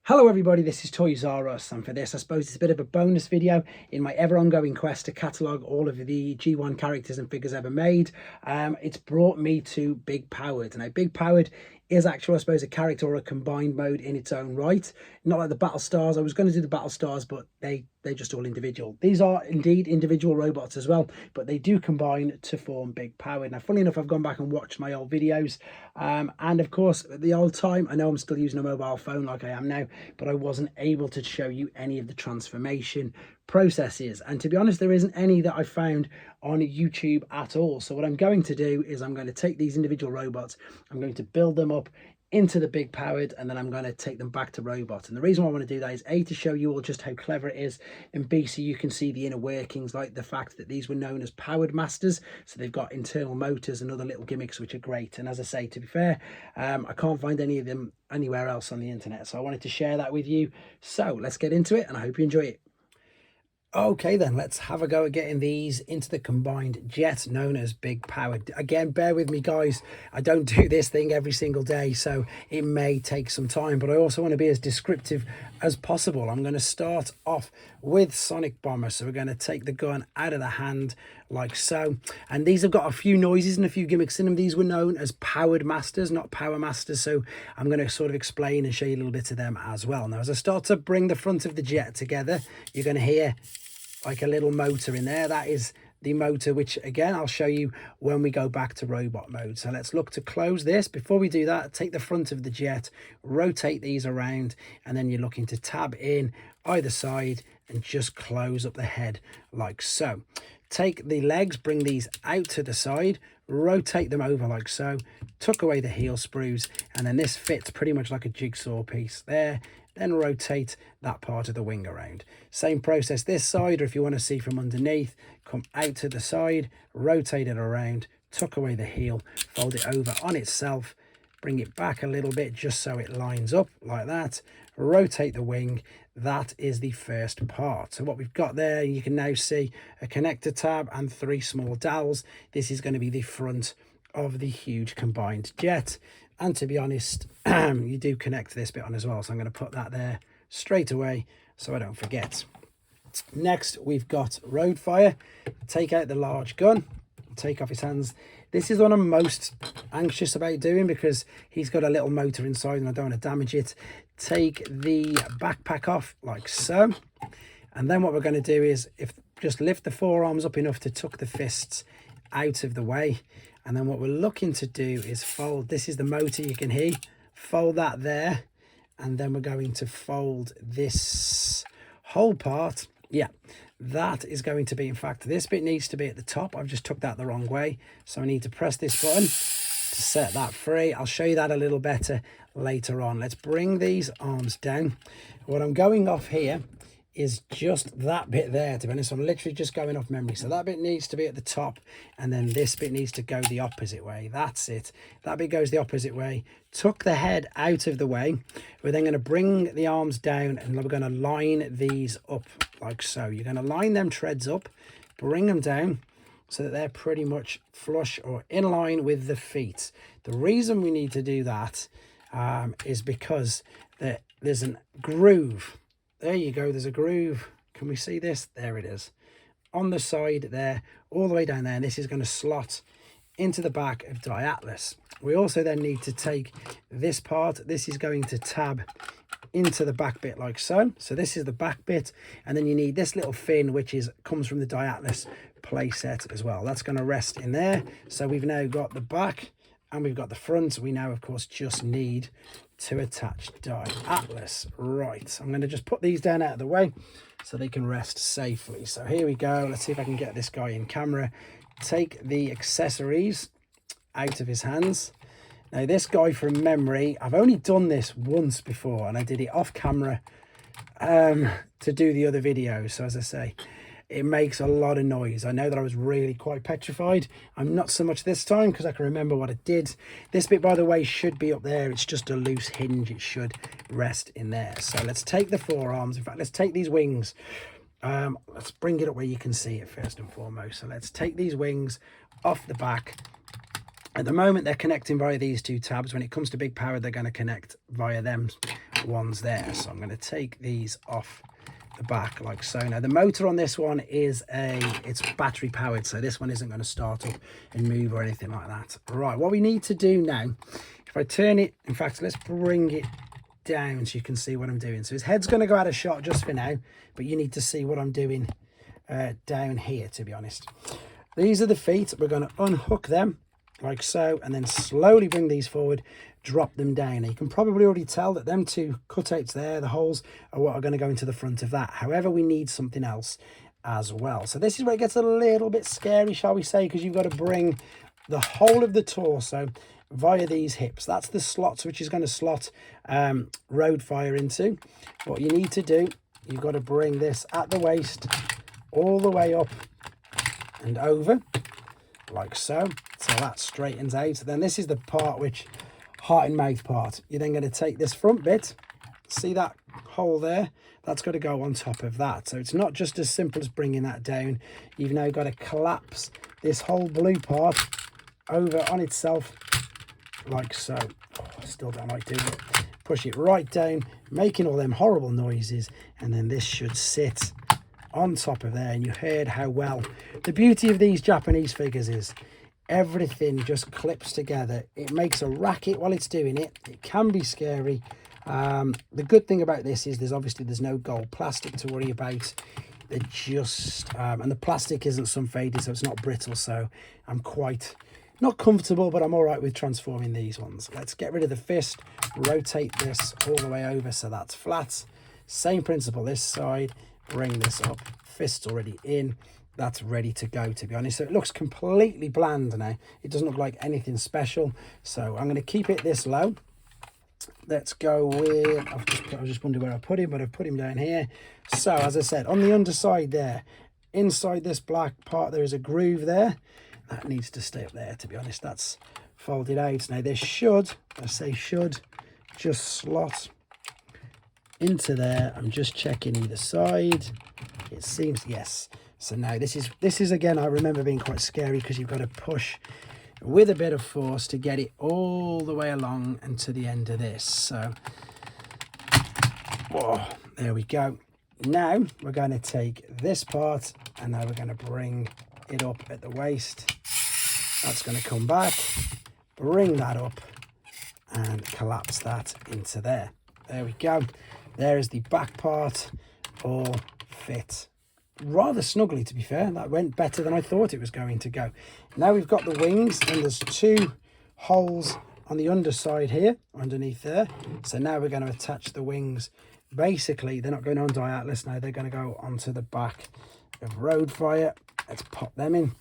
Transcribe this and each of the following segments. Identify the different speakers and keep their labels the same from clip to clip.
Speaker 1: Hello everybody, this is Toys R Us, and for this I suppose it's a bit of a bonus video in my ever ongoing quest to catalogue all of the G1 characters and figures ever made. It's brought me to Big Powered. Now Big Powered is actually, I suppose, a character or a combined mode in its own right. Not like the Battle Stars. I was going to do the Battle Stars, but they're just all individual. These are indeed individual robots as well, but they do combine to form Big Powered. Now funnily enough, I've gone back and watched my old videos, and of course at the old time, I know I'm still using a mobile phone like I am now, but I wasn't able to show you any of the transformation processes, and to be honest, there isn't any that I found on YouTube at all. So what I'm going to do is I'm going to take these individual robots, I'm going to build them up into the Big Powered, and then I'm going to take them back to robots. And the reason why I want to do that is A, to show you all just how clever it is, and B, so you can see the inner workings, like the fact that these were known as Powered Masters, so they've got internal motors and other little gimmicks which are great. And as I say, to be fair, I can't find any of them anywhere else on the internet, so I wanted to share that with you. So let's get into it, and I hope you enjoy it. Okay then, let's have a go at getting these into the combined jet known as Big Powered. Again, bear with me guys, I don't do this thing every single day, so it may take some time, but I also want to be as descriptive as possible. I'm going to start off with Sonic Bomber, so we're going to take the gun out of the hand like so, and these have got a few noises and a few gimmicks in them. These were known as Powered Masters, not Power Masters, so I'm going to sort of explain and show you a little bit of them as well. Now as I start to bring the front of the jet together, you're going to hear like a little motor in there. That is the motor, which again I'll show you when we go back to robot mode. So let's look to close this. Before we do that, take the front of the jet, rotate these around, and then you're looking to tab in either side and just close up the head like so. Take the legs, bring these out to the side, rotate them over like so, tuck away the heel screws, and then this fits pretty much like a jigsaw piece there. Then rotate that part of the wing around. Same process this side, or if you want to see from underneath, come out to the side, rotate it around, tuck away the heel, fold it over on itself, bring it back a little bit just so it lines up like that, rotate the wing. That is the first part. So what we've got there, you can now see a connector tab and 3 small dowels. This is going to be the front of the huge combined jet, and to be honest, you do connect this bit on as well, so I'm going to put that there straight away so I don't forget. Next we've got Road Fire. Take out the large gun, take off his hands. This is what I'm most anxious about doing because he's got a little motor inside and I don't want to damage it. Take the backpack off like so, and then what we're going to do is just lift the forearms up enough to tuck the fists out of the way, and then what we're looking to do is fold. This is the motor, you can hear, fold that there, and then we're going to fold this whole part. Yeah, that is going to be, in fact, this bit needs to be at the top. I've just took that the wrong way, so I need to press this button to set that free. I'll show you that a little better later on. Let's bring these arms down. What I'm going off here is just that bit there, to be honest. I'm literally just going off memory, so that bit needs to be at the top, and then this bit needs to go the opposite way. That's it, that bit goes the opposite way. Tuck the head out of the way. We're then going to bring the arms down and we're going to line these up like so. You're going to line them treads up, bring them down so that they're pretty much flush or in line with the feet. The reason we need to do that is because there's a groove. There you go, there's a groove. Can we see this? There it is. On the side there, all the way down there, and this is going to slot into the back of Atlas. We also then need to take this part. This is going to tab into the back bit like so. So this is the back bit, and then you need this little fin, which comes from the Atlas play set as well. That's going to rest in there. So we've now got the back and we've got the front. We now, of course, just need to attach Atlas. Right, I'm going to just put these down out of the way so they can rest safely. So here we go. Let's see if I can get this guy in camera. Take the accessories out of his hands. Now this guy, from memory, I've only done this once before, and I did it off camera to do the other videos. So as I say, it makes a lot of noise. I know that I was really quite petrified. I'm not so much this time because I can remember what I did. This bit, by the way, should be up there. It's just a loose hinge. It should rest in there. So let's take the forearms. In fact, let's take these wings. Let's bring it up where you can see it first and foremost. So let's take these wings off the back. At the moment, they're connecting via these 2 tabs. When it comes to Big Power, they're going to connect via them ones there. So I'm going to take these off the back like so. Now the motor on this one is it's battery powered, so this one isn't going to start up and move or anything like that. Right, what we need to do now, if I turn it, in fact, let's bring it down so you can see what I'm doing. So his head's going to go out of shot just for now, but you need to see what I'm doing down here, to be honest. These are the feet. We're going to unhook them like so, and then slowly bring these forward, drop them down. Now, you can probably already tell that them two cutouts there, the holes, are what are going to go into the front of that. However, we need something else as well. So this is where it gets a little bit scary, shall we say, because you've got to bring the whole of the torso via these hips. That's the slots which is going to slot road fire into. What you need to do, you've got to bring this at the waist all the way up and over like so. So that straightens out. Then this is the part which heart and mouth part. You're then going to take this front bit, see that hole there, that's got to go on top of that. So it's not just as simple as bringing that down. You've now got to collapse this whole blue part over on itself like so. Oh, I still don't like doing it. Push it right down, making all them horrible noises, and then this should sit on top of there. And you heard how well the beauty of these Japanese figures is everything just clips together. It makes a racket while it's doing it. It can be scary. The good thing about this is there's no gold plastic to worry about. They're just and the plastic isn't sun faded, so it's not brittle, so I'm quite not comfortable, but I'm all right with transforming these ones. Let's get rid of the fist, rotate this all the way over so that's flat. Same principle this side, bring this up, fist already in. That's ready to go, to be honest. So it looks completely bland now. It doesn't look like anything special. So I'm going to keep it this low. Let's go with, I was just wondering where I put him, but I've put him down here. So as I said, on the underside there, inside this black part, there is a groove there. That needs to stay up there, to be honest. That's folded out. Now this should, I say should, just slot into there. I'm just checking either side. It seems, yes. So now this is again, I remember being quite scary because you've got to push with a bit of force to get it all the way along and to the end of this. So, whoa, there we go. Now we're going to take this part and now we're going to bring it up at the waist. That's going to come back, bring that up and collapse that into there. There we go. There is the back part all fit rather snugly, to be fair. That went better than I thought it was going to go. Now we've got the wings and there's two holes on the underside here underneath there. So now we're going to attach the wings. Basically they're not going on Atlas now, they're going to go onto the back of road fire. Let's pop them in.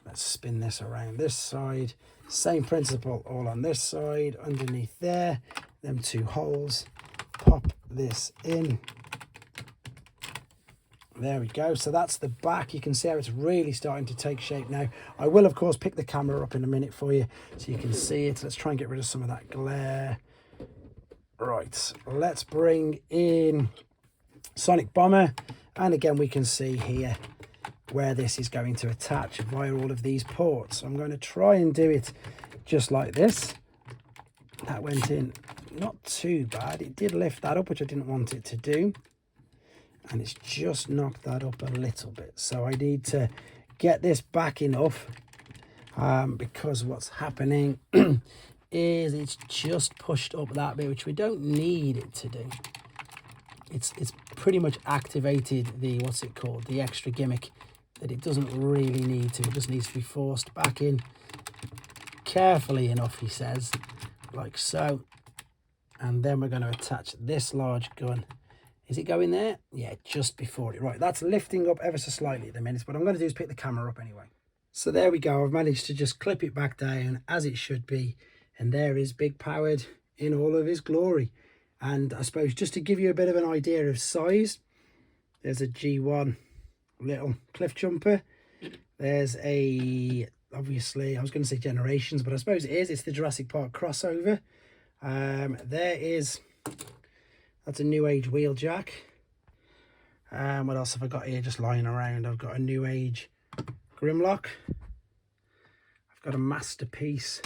Speaker 1: Let's spin this around this side. Same principle all on this side underneath there, them two holes. Pop this in. There we go. So that's the back. You can see how it's really starting to take shape now. I will, of course, pick the camera up in a minute for you so you can see it. Let's try and get rid of some of that glare. Right, let's bring in Sonic Bomber. And again, we can see here where this is going to attach via all of these ports. I'm going to try and do it just like this. That went in not too bad. It did lift that up, which I didn't want it to do. And it's just knocked that up a little bit. So I need to get this back enough because what's happening is it's just pushed up that bit, which we don't need it to do. It's pretty much activated the, what's it called, the extra gimmick that it doesn't really need to. It just needs to be forced back in carefully enough, he says, like so. And then we're going to attach this large gun. Is it going there? Yeah, just before it. Right, that's lifting up ever so slightly at the minute. What I'm going to do is pick the camera up anyway. So there we go. I've managed to just clip it back down as it should be. And there is Big Powered in all of his glory. And I suppose just to give you a bit of an idea of size, there's a G1 little cliff jumper. There's a, obviously, I was going to say Generations, but I suppose it is. It's the Jurassic Park crossover. There is... That's a New Age wheel jack. What else have I got here just lying around? I've got a New Age Grimlock. I've got a Masterpiece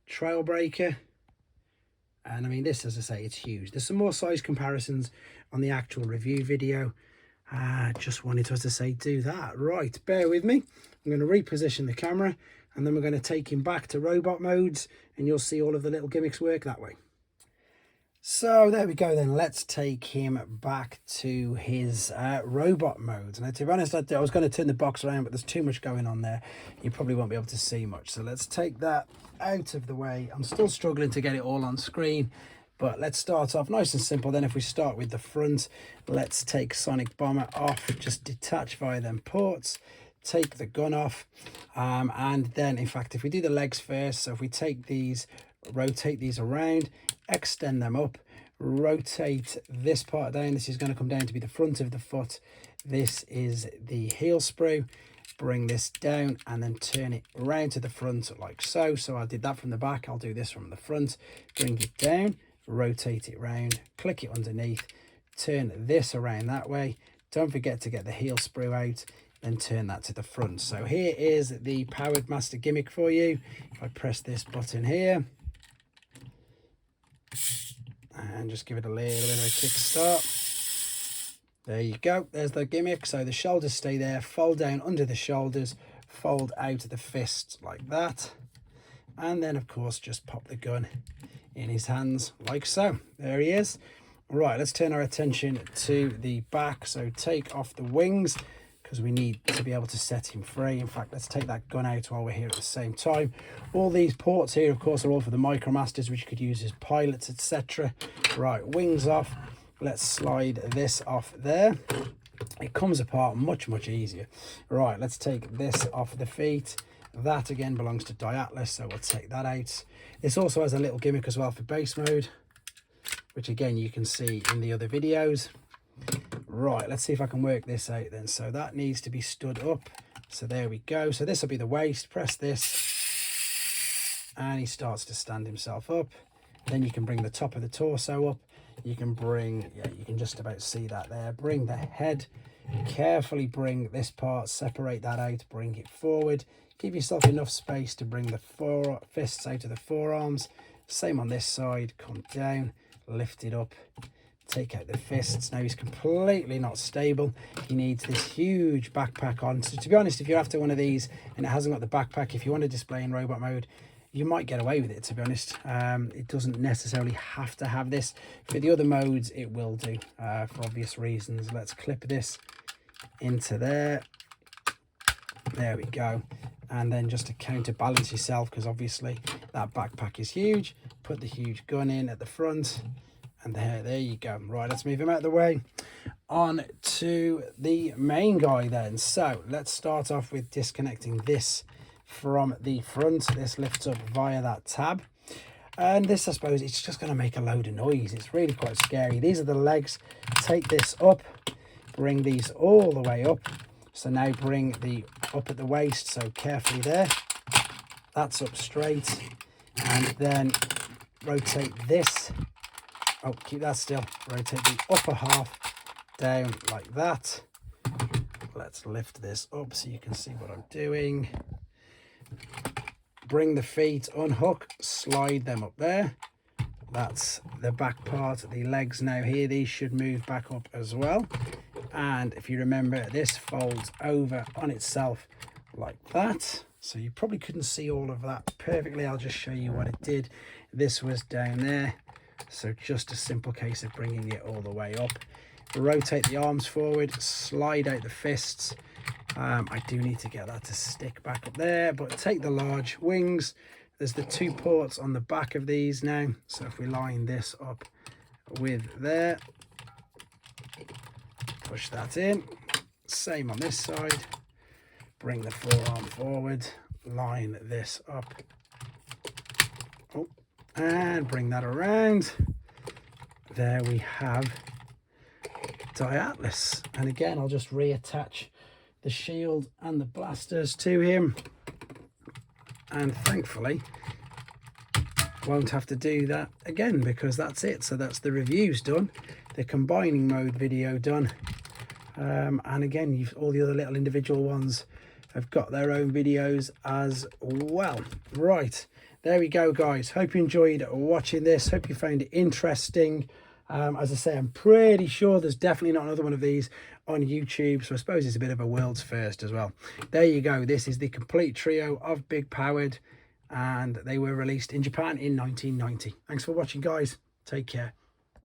Speaker 1: Trailbreaker. And I mean, this, as I say, it's huge. There's some more size comparisons on the actual review video. Just wanted to, as I say, do that. Right, bear with me. I'm going to reposition the camera, and then we're going to take him back to robot modes, and you'll see all of the little gimmicks work that way. So there we go then. Let's take him back to his robot modes. Now, to be honest, I was going to turn the box around, but there's too much going on there. You probably won't be able to see much. So let's take that out of the way. I'm still struggling to get it all on screen, but let's start off nice and simple. Then if we start with the front, let's take Sonic Bomber off, just detach via them ports, take the gun off, and then, in fact, if we do the legs first, so if we take these, rotate these around, extend them up, rotate this part down. This is going to come down to be the front of the foot. This is the heel sprue. Bring this down and then turn it around to the front like so. So I did that from the back. I'll do this from the front. Bring it down, rotate it round, click it underneath, turn this around that way. Don't forget to get the heel sprue out, then turn that to the front. So here is the Powered Master gimmick for you. If I press this button here and just give it a little bit of a kickstart. There you go. There's the gimmick. So the shoulders stay there, fold down under the shoulders, fold out the fists like that. And then, of course, just pop the gun in his hands like so. There he is. Right, let's turn our attention to the back. So take off the wings, because we need to be able to set him free. In fact, let's take that gun out while we're here at the same time. All these ports here, of course, are all for the Micromasters, which you could use as pilots, etc. Right, wings off. Let's slide this off there. It comes apart much easier. Right, let's take this off the feet. That again belongs to Diatlas, so we'll take that out. This also has a little gimmick as well for base mode, which again you can see in the other videos. Right, let's see if I can work this out then. So that needs to be stood up. So there we go. So this will be the waist. Press this and he starts to stand himself up. Then you can bring the top of the torso up. You can bring, yeah, you can just about see that there. Bring the head, carefully bring this part, separate that out, bring it forward. Give yourself enough space to bring the fists out of the forearms. Same on this side, come down, lift it up, take out the fists. Now he's completely not stable. He needs this huge backpack on. So to be honest, if you're after one of these and it hasn't got the backpack, if you want to display in robot mode, you might get away with it, to be honest. It doesn't necessarily have to have this. For the other modes, it will do, for obvious reasons. Let's clip this into there. There we go. And then just to counterbalance yourself, because obviously that backpack is huge, put the huge gun in at the front. And there you go. Right, let's move him out of the way. On to the main guy then. So let's start off with disconnecting this from the front. This lifts up via that tab, and this, I suppose, it's just going to make a load of noise. It's really quite scary. These are the legs. Take this up, bring these all the way up. So now bring the up at the waist, so carefully there. That's up straight, and then rotate this. Oh, keep that still. Rotate the upper half down like that. Let's lift this up so you can see what I'm doing. Bring the feet, unhook, slide them up there. That's the back part. The legs now here, these should move back up as well. And if you remember, this folds over on itself like that. So you probably couldn't see all of that perfectly. I'll just show you what it did. This was down there. So just a simple case of bringing it all the way up. Rotate the arms forward, slide out the fists. I do need to get that to stick back up there, but take the large wings. There's the two ports on the back of these now. So if we line this up with there, push that in. Same on this side. Bring the forearm forward, line this up. Oh, and bring that around. There we have Diatlas. And again, I'll just reattach the shield and the blasters to him, and thankfully won't have to do that again, because that's it. So that's the reviews done, the combining mode video done, and again, all the other little individual ones have got their own videos as well. Right, there we go, guys. Hope you enjoyed watching this. Hope you found it interesting. As I say, I'm pretty sure there's definitely not another one of these on YouTube, so I suppose it's a bit of a world's first as well. There you go. This is the complete trio of Big Powered, and they were released in Japan in 1990. Thanks for watching, guys. Take care.